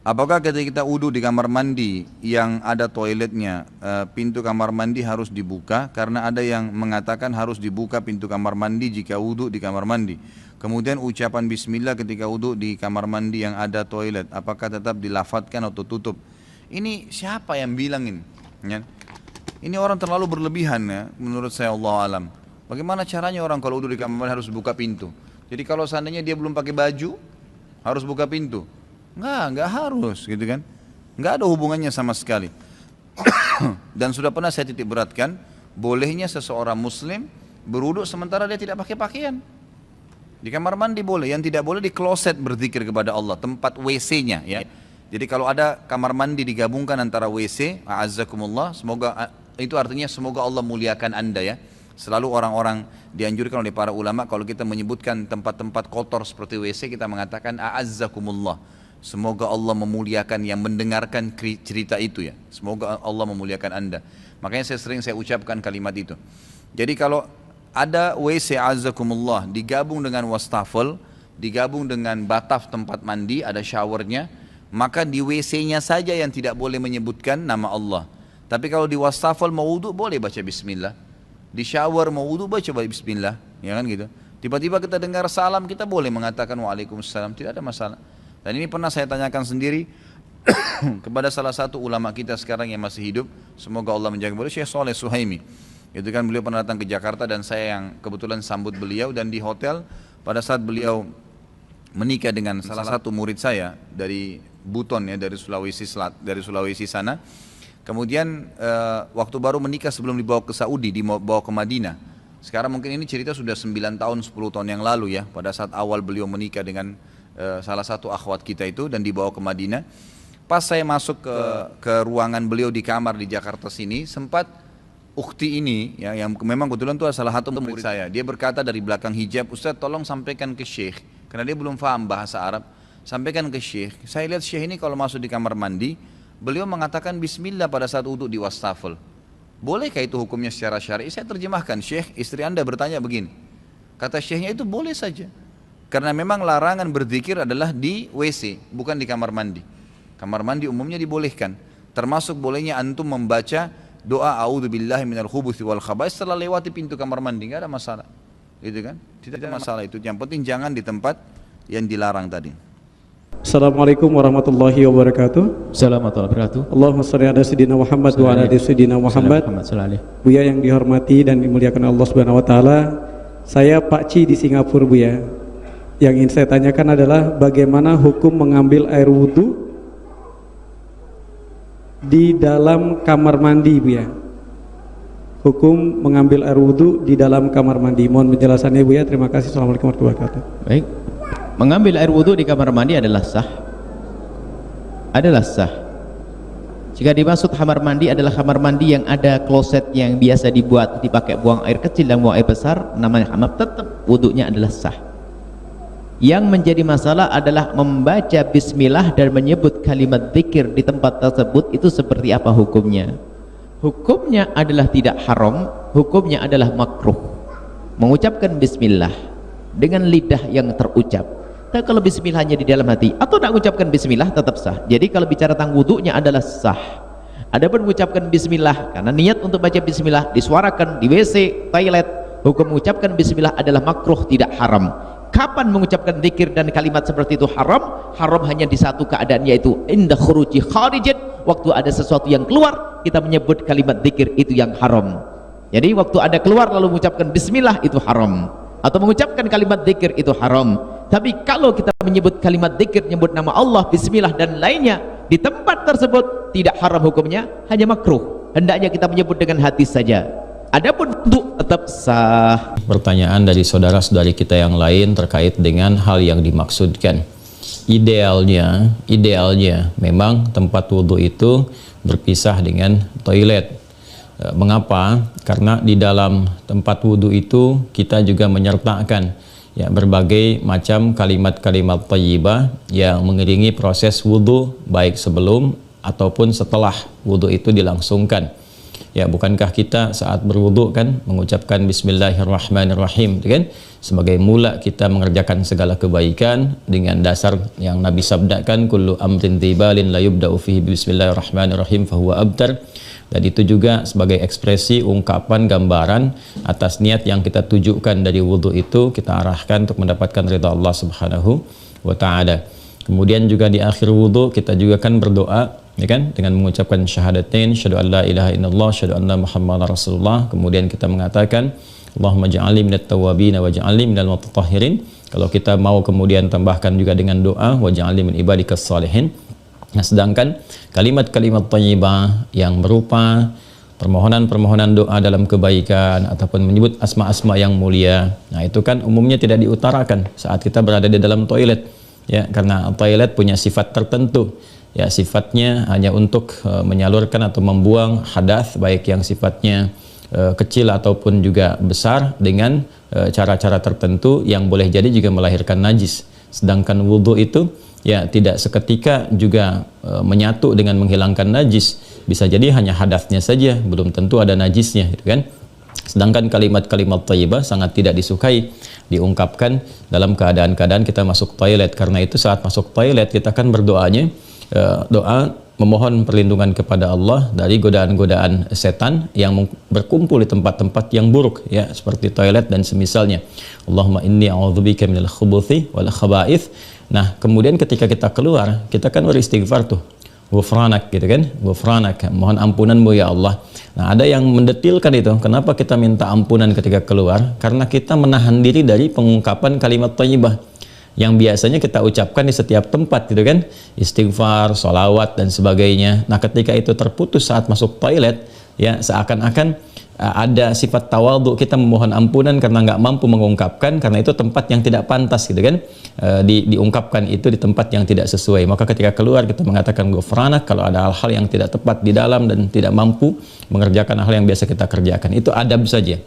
Apakah ketika kita wudhu di kamar mandi yang ada toiletnya, pintu kamar mandi harus dibuka? Karena ada yang mengatakan harus dibuka pintu kamar mandi jika wudhu di kamar mandi. Kemudian ucapan bismillah ketika wudhu di kamar mandi yang ada toilet, apakah tetap dilafadzkan atau tutup? Ini siapa yang bilang ini? Ya. Ini orang terlalu berlebihan ya, menurut saya Allah alam. Bagaimana caranya orang kalau wudhu di kamar mandi harus buka pintu? Jadi kalau seandainya dia belum pakai baju, harus buka pintu? Enggak harus gitu kan. Enggak ada hubungannya sama sekali. Dan sudah pernah saya titik beratkan, bolehnya seseorang muslim berwudu sementara dia tidak pakai pakaian. Di kamar mandi boleh, yang tidak boleh di kloset berzikir kepada Allah, tempat WC-nya ya. Jadi kalau ada kamar mandi digabungkan antara WC, a'azzakumullah, semoga itu artinya semoga Allah muliakan Anda ya. Selalu orang-orang dianjurkan oleh para ulama kalau kita menyebutkan tempat-tempat kotor seperti WC, kita mengatakan a'azzakumullah. Semoga Allah memuliakan yang mendengarkan cerita itu ya. Semoga Allah memuliakan Anda. Makanya saya ucapkan kalimat itu. Jadi kalau ada WC azakumullah digabung dengan wastafel, digabung dengan bataf tempat mandi, ada showernya, maka di WC-nya saja yang tidak boleh menyebutkan nama Allah. Tapi kalau di wastafel mau wudu boleh baca bismillah. Di shower mau wudu baca bismillah, ya kan gitu. Tiba-tiba kita dengar salam, kita boleh mengatakan waalaikumsalam, tidak ada masalah. Dan ini pernah saya tanyakan sendiri kepada salah satu ulama kita sekarang yang masih hidup, semoga Allah menjaga beliau, Syekh Saleh Suhaimi. Itu kan beliau pernah datang ke Jakarta dan saya yang kebetulan sambut beliau, dan di hotel pada saat beliau menikah dengan salah satu murid saya dari Buton ya, dari Sulawesi sana. Kemudian waktu baru menikah sebelum dibawa ke Saudi, dibawa ke Madinah. Sekarang mungkin ini cerita sudah 9 tahun, 10 tahun yang lalu ya, pada saat awal beliau menikah dengan salah satu akhwat kita itu dan dibawa ke Madinah. Pas saya masuk ke ruangan beliau di kamar di Jakarta sini, sempat ukhti ini ya, yang memang kebetulan itu salah satu murid saya, dia berkata dari belakang hijab, Ustaz tolong sampaikan ke Syekh, karena dia belum paham bahasa Arab, sampaikan ke Syekh, saya lihat Syekh ini kalau masuk di kamar mandi beliau mengatakan bismillah pada saat wudhu di wastafel. Bolehkah itu hukumnya secara syar'i? Saya terjemahkan, Syekh istri Anda bertanya begini, kata Syekhnya itu boleh saja. Karena memang larangan berzikir adalah di WC, bukan di kamar mandi. Kamar mandi umumnya dibolehkan. Termasuk bolehnya antum membaca doa a'udzubillahi minal khubuthi wal khaba'is setelah lewati pintu kamar mandi, enggak ada masalah. Gitu kan? Tidak ada masalah itu. Yang penting jangan di tempat yang dilarang tadi. Assalamualaikum warahmatullahi wabarakatuh. Assalamualaikum warahmatullahi wabarakatuh. Allahumma shalli ala sayyidina Muhammad wa ala ali sayyidina Muhammad. Buya yang dihormati dan dimuliakan Allah Subhanahu wa taala. Saya Pak Ci di Singapura, Buya. Yang ingin saya tanyakan adalah bagaimana hukum mengambil air wudhu di dalam kamar mandi, Bu ya. Hukum mengambil air wudhu di dalam kamar mandi. Mohon penjelasannya, Bu ya. Terima kasih. Assalamualaikum warahmatullahi wabarakatuh. Baik. Mengambil air wudhu di kamar mandi adalah sah. Adalah sah. Jika dimaksud kamar mandi adalah kamar mandi yang ada kloset yang biasa dipakai buang air kecil dan buang air besar, namanya hamam, tetap wudhunya adalah sah. Yang menjadi masalah adalah membaca bismillah dan menyebut kalimat zikir di tempat tersebut, itu seperti apa hukumnya? Hukumnya adalah tidak haram, hukumnya adalah makruh. Mengucapkan bismillah dengan lidah yang terucap. Tapi kalau bismillahnya di dalam hati atau tidak mengucapkan bismillah tetap sah. Jadi kalau bicara tentang wudunya adalah sah. Adapun mengucapkan bismillah karena niat untuk baca bismillah disuarakan di WC, toilet, hukum mengucapkan bismillah adalah makruh, tidak haram. Kapan mengucapkan zikir dan kalimat seperti itu haram? Haram hanya di satu keadaan, yaitu inda khuruji kharijat, waktu ada sesuatu yang keluar kita menyebut kalimat zikir, itu yang haram. Jadi waktu ada keluar lalu mengucapkan bismillah itu haram, atau mengucapkan kalimat zikir itu haram. Tapi kalau kita menyebut kalimat zikir, menyebut nama Allah, bismillah dan lainnya di tempat tersebut tidak haram hukumnya, hanya makruh. Hendaknya kita menyebut dengan hati saja. Adapun untuk tetap sah. Pertanyaan dari saudara-saudari kita yang lain terkait dengan hal yang dimaksudkan. Idealnya memang tempat wudhu itu berpisah dengan toilet. Mengapa? Karena di dalam tempat wudhu itu kita juga menyertakan ya berbagai macam kalimat-kalimat thayyibah yang mengiringi proses wudhu, baik sebelum ataupun setelah wudhu itu dilangsungkan. Ya, bukankah kita saat berwudu kan mengucapkan bismillahirrahmanirrahim, kan? Sebagai mula kita mengerjakan segala kebaikan dengan dasar yang Nabi sabdakan, kullu amrin tibalin la yubda'u fihi bismillahirrahmanirrahim fahuwa abtar. Dan itu juga sebagai ekspresi ungkapan gambaran atas niat yang kita tujukan dari wudu itu, kita arahkan untuk mendapatkan ridha Allah Subhanahu wa taala. Kemudian juga di akhir wudu kita juga kan berdoa, ya kan, dengan mengucapkan syahadatain, syahadu an la ilaha illallah, syahadu anna muhammadar rasulullah. Kemudian kita mengatakan Allahumma ja'alni minat tawwabin wa ja'alni minal mutatahhirin. Kalau kita mau kemudian tambahkan juga dengan doa wa ja'alni min ibadikas salihin. Nah, sedangkan kalimat-kalimat thayyibah yang berupa permohonan-permohonan doa dalam kebaikan ataupun menyebut asma-asma yang mulia, nah itu kan umumnya tidak diutarakan saat kita berada di dalam toilet, ya, karena toilet punya sifat tertentu, ya, sifatnya hanya untuk menyalurkan atau membuang hadas, baik yang sifatnya kecil ataupun juga besar, dengan cara-cara tertentu yang boleh jadi juga melahirkan najis. Sedangkan wudhu itu ya tidak seketika juga menyatu dengan menghilangkan najis, bisa jadi hanya hadasnya saja, belum tentu ada najisnya, gitu kan. Sedangkan kalimat-kalimat thayyibah sangat tidak disukai diungkapkan dalam keadaan-keadaan kita masuk toilet. Karena itu saat masuk toilet kita kan berdoanya doa memohon perlindungan kepada Allah dari godaan-godaan setan yang berkumpul di tempat-tempat yang buruk, ya, seperti toilet dan semisalnya. Allahumma inni a'udzubika minal khubuthi wal khaba'ith. Nah, kemudian ketika kita keluar, kita kan beristighfar tuh, ghufranak, gitu kan, ghufranak, mohon ampunanmu ya Allah. Nah, ada yang mendetilkan itu, kenapa kita minta ampunan ketika keluar? Karena kita menahan diri dari pengungkapan kalimat thayyibah yang biasanya kita ucapkan di setiap tempat, gitu kan, istighfar, sholawat dan sebagainya. Nah, ketika itu terputus saat masuk toilet, ya, seakan-akan ada sifat tawadhu, kita memohon ampunan karena nggak mampu mengungkapkan, karena itu tempat yang tidak pantas, gitu kan, diungkapkan itu di tempat yang tidak sesuai. Maka ketika keluar kita mengatakan ghufranak kalau ada hal-hal yang tidak tepat di dalam dan tidak mampu mengerjakan hal yang biasa kita kerjakan. Itu adab saja,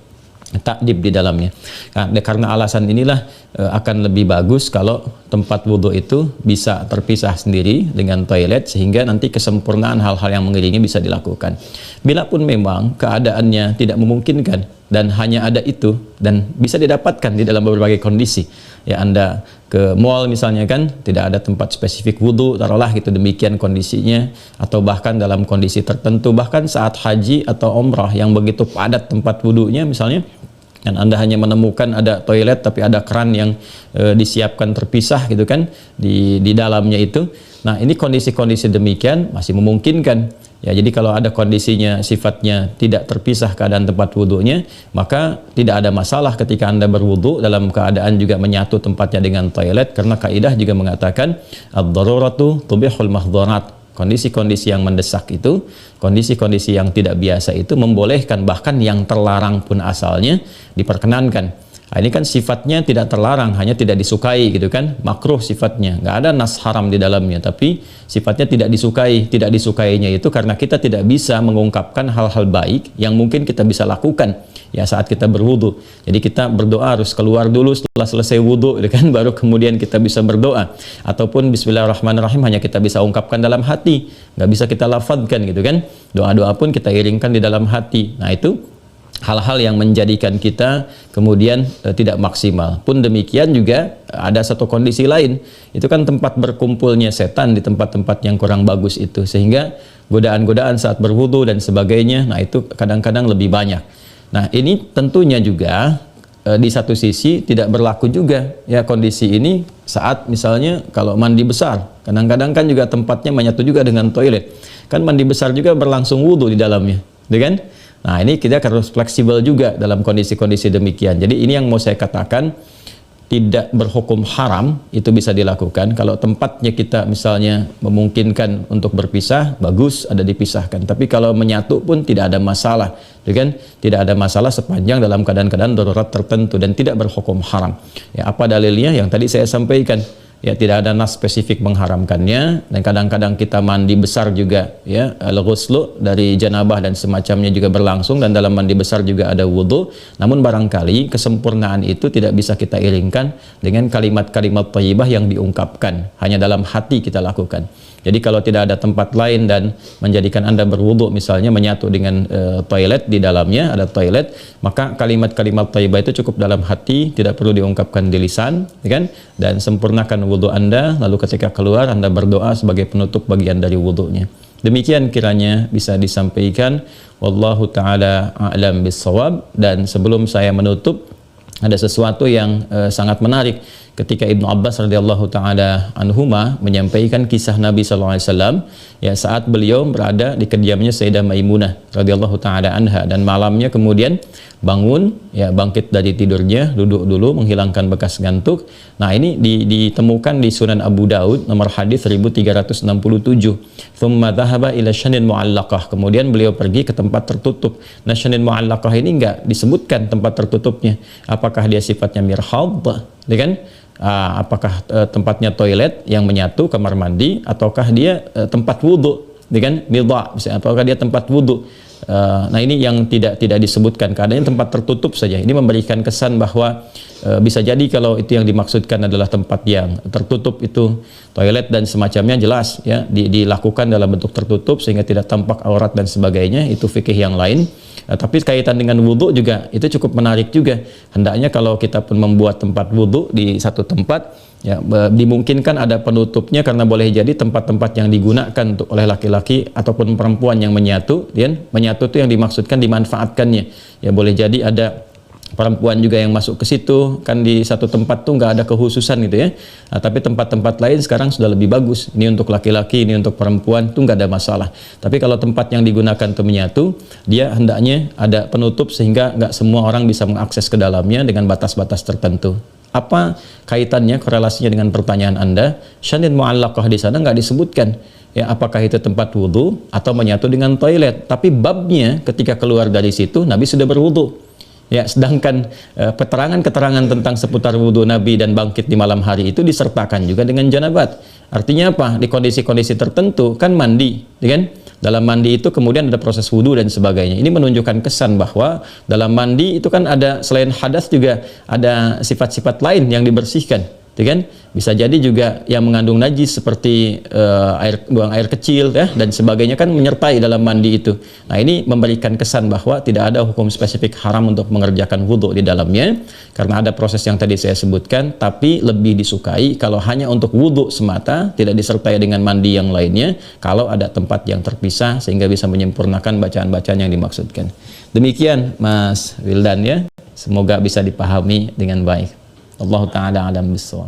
takdib di dalamnya. Nah, karena alasan inilah akan lebih bagus kalau tempat wudhu itu bisa terpisah sendiri dengan toilet, sehingga nanti kesempurnaan hal-hal yang mengiringi bisa dilakukan. Bila pun memang keadaannya tidak memungkinkan dan hanya ada itu dan bisa didapatkan di dalam berbagai kondisi, ya, Anda ke mall misalnya kan, tidak ada tempat spesifik wudhu, taruhlah gitu, demikian kondisinya, atau bahkan dalam kondisi tertentu, bahkan saat haji atau umrah yang begitu padat tempat wudhunya misalnya, dan Anda hanya menemukan ada toilet tapi ada keran yang disiapkan terpisah, gitu kan, di dalamnya itu. Nah, ini kondisi-kondisi demikian masih memungkinkan, ya. Jadi kalau ada kondisinya sifatnya tidak terpisah keadaan tempat wudhunya, maka tidak ada masalah ketika Anda berwudhu dalam keadaan juga menyatu tempatnya dengan toilet, karena kaidah juga mengatakan ad-daruratu tubihul mahdharat. Kondisi-kondisi yang mendesak itu, kondisi-kondisi yang tidak biasa itu membolehkan, bahkan yang terlarang pun asalnya diperkenankan. Nah, ini kan sifatnya tidak terlarang, hanya tidak disukai, gitu kan, makruh sifatnya, nggak ada nas haram di dalamnya, tapi sifatnya tidak disukai. Tidak disukainya itu karena kita tidak bisa mengungkapkan hal-hal baik yang mungkin kita bisa lakukan, ya, saat kita berwudu. Jadi kita berdoa harus keluar dulu setelah selesai wudu, gitu kan, baru kemudian kita bisa berdoa. Ataupun bismillahirrahmanirrahim hanya kita bisa ungkapkan dalam hati, nggak bisa kita lafadzkan, gitu kan. Doa-doa pun kita iringkan di dalam hati. Nah, itu hal-hal yang menjadikan kita kemudian tidak maksimal. Pun demikian juga ada satu kondisi lain, itu kan tempat berkumpulnya setan di tempat-tempat yang kurang bagus itu, sehingga godaan-godaan saat berwudu dan sebagainya, nah itu kadang-kadang lebih banyak. Nah, ini tentunya juga di satu sisi tidak berlaku juga, ya, kondisi ini saat misalnya kalau mandi besar, kadang-kadang kan juga tempatnya menyatu juga dengan toilet, kan mandi besar juga berlangsung wudu di dalamnya, gitu kan. Nah, ini kita harus fleksibel juga dalam kondisi-kondisi demikian. Jadi ini yang mau saya katakan, tidak berhukum haram, itu bisa dilakukan. Kalau tempatnya kita misalnya memungkinkan untuk berpisah, bagus, ada dipisahkan. Tapi kalau menyatu pun tidak ada masalah, kan? Tidak ada masalah sepanjang dalam keadaan-keadaan darurat tertentu dan tidak berhukum haram. Ya, apa dalilnya? Yang tadi saya sampaikan. Ya, tidak ada nas spesifik mengharamkannya, dan kadang-kadang kita mandi besar juga, ya, al-ghuslu dari janabah dan semacamnya juga berlangsung, dan dalam mandi besar juga ada wudu. Namun barangkali kesempurnaan itu tidak bisa kita iringkan dengan kalimat-kalimat thayyibah yang diungkapkan, hanya dalam hati kita lakukan. Jadi kalau tidak ada tempat lain dan menjadikan Anda berwudu, misalnya menyatu dengan toilet, di dalamnya ada toilet, maka kalimat-kalimat thayyibah itu cukup dalam hati, tidak perlu diungkapkan di lisan, ya kan? Dan sempurnakan wudu Anda, lalu ketika keluar Anda berdoa sebagai penutup bagian dari wudunya. Demikian kiranya bisa disampaikan. Wallahu ta'ala a'lam bissawab. Dan sebelum saya menutup, ada sesuatu yang sangat menarik ketika Ibnu Abbas radhiyallahu taala anhuma menyampaikan kisah Nabi sallallahu alaihi wasallam ya saat beliau berada di kediamannya Sayyidah Maimunah radhiyallahu taala anha, dan malamnya kemudian bangun ya, bangkit dari tidurnya, duduk dulu menghilangkan bekas ngantuk. Nah, ini ditemukan di Sunan Abu Daud nomor hadis 1367. Tsumma dhahaba ila syanin mu'allaqah. Kemudian beliau pergi ke tempat tertutup. Nah, syanin mu'allaqah ini enggak disebutkan tempat tertutupnya. Apakah dia sifatnya mirhad, ya kan? Apakah tempatnya toilet yang menyatu, kamar mandi, ataukah dia tempat wudhu, ya kan? Midha, apakah dia tempat wudhu? Nah, ini yang tidak disebutkan, keadaannya tempat tertutup saja. Ini memberikan kesan bahwa bisa jadi kalau itu yang dimaksudkan adalah tempat yang tertutup, itu toilet dan semacamnya, jelas ya dilakukan dalam bentuk tertutup sehingga tidak tampak aurat dan sebagainya, itu fikih yang lain. Tapi kaitan dengan wudhu juga itu cukup menarik juga. Hendaknya kalau kita pun membuat tempat wudhu di satu tempat, ya dimungkinkan ada penutupnya, karena boleh jadi tempat-tempat yang digunakan oleh laki-laki ataupun perempuan yang menyatu, menyatu itu yang dimaksudkan dimanfaatkannya. Ya boleh jadi ada perempuan juga yang masuk ke situ, kan di satu tempat tuh nggak ada kekhususan gitu ya. Nah, tapi tempat-tempat lain sekarang sudah lebih bagus. Ini untuk laki-laki, ini untuk perempuan, tuh nggak ada masalah. Tapi kalau tempat yang digunakan untuk menyatu, dia hendaknya ada penutup sehingga nggak semua orang bisa mengakses ke dalamnya dengan batas-batas tertentu. Apa kaitannya, korelasinya dengan pertanyaan Anda? Syanin mu'allaqah di sana nggak disebutkan. Ya, apakah itu tempat wudhu atau menyatu dengan toilet? Tapi babnya ketika keluar dari situ, Nabi sudah berwudhu. Ya, sedangkan keterangan-keterangan tentang seputar wudhu Nabi dan bangkit di malam hari itu disertakan juga dengan janabat. Artinya apa? Di kondisi-kondisi tertentu kan mandi, ya kan? Dalam mandi itu kemudian ada proses wudhu dan sebagainya. Ini menunjukkan kesan bahwa dalam mandi itu kan ada, selain hadas juga ada sifat-sifat lain yang dibersihkan, ya kan? Bisa jadi juga yang mengandung najis seperti buang air kecil ya dan sebagainya kan menyertai dalam mandi itu. Nah, ini memberikan kesan bahwa tidak ada hukum spesifik haram untuk mengerjakan wudhu di dalamnya, karena ada proses yang tadi saya sebutkan. Tapi lebih disukai kalau hanya untuk wudhu semata, tidak disertai dengan mandi yang lainnya, kalau ada tempat yang terpisah sehingga bisa menyempurnakan bacaan-bacaan yang dimaksudkan. Demikian Mas Wildan ya, semoga bisa dipahami dengan baik. Allah Ta'ala alam bissawab.